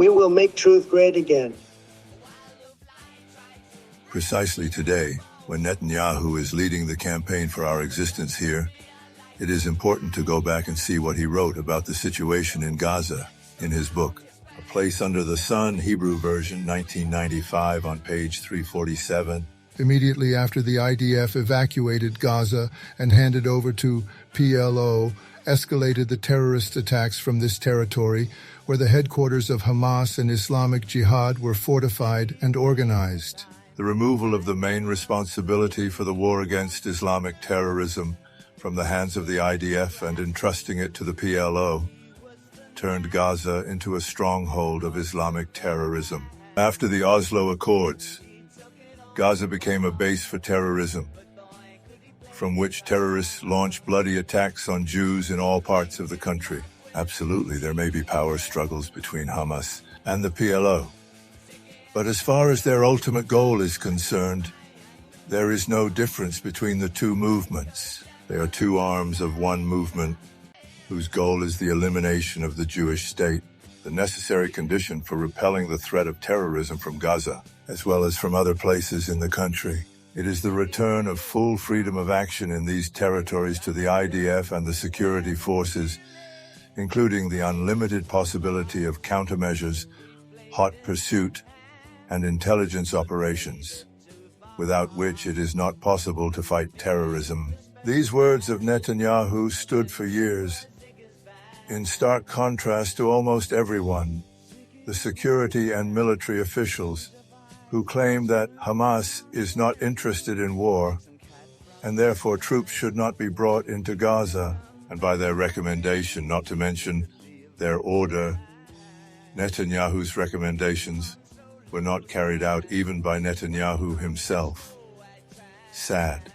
We will make truth great again. Precisely today, when Netanyahu is leading the campaign for our existence here, it is important to go back and see what he wrote about the situation in Gaza in his book, A Place Under the Sun, Hebrew version, 1995, on page 347. Immediately after the IDF evacuated Gaza and handed over to PLO, escalated the terrorist attacks from this territory, where the headquarters of Hamas and Islamic Jihad were fortified and organized. The removal of the main responsibility for the war against Islamic terrorism from the hands of the IDF and entrusting it to the PLO turned Gaza into a stronghold of Islamic terrorism. After the Oslo Accords, Gaza became a base for terrorism, from which terrorists launch bloody attacks on Jews in all parts of the country. Absolutely, there may be power struggles between Hamas and the PLO. But as far as their ultimate goal is concerned, there is no difference between the two movements. They are two arms of one movement whose goal is the elimination of the Jewish state, the necessary condition for repelling the threat of terrorism from Gaza, as well as from other places in the country. It is the return of full freedom of action in these territories to the IDF and the security forces, including the unlimited possibility of countermeasures, hot pursuit, and intelligence operations, without which it is not possible to fight terrorism. These words of Netanyahu stood for years, in stark contrast to almost everyone, the security and military officials, who claim that Hamas is not interested in war, and therefore troops should not be brought into Gaza, and by their recommendation, not to mention their order, Netanyahu's recommendations were not carried out even by Netanyahu himself. Sad.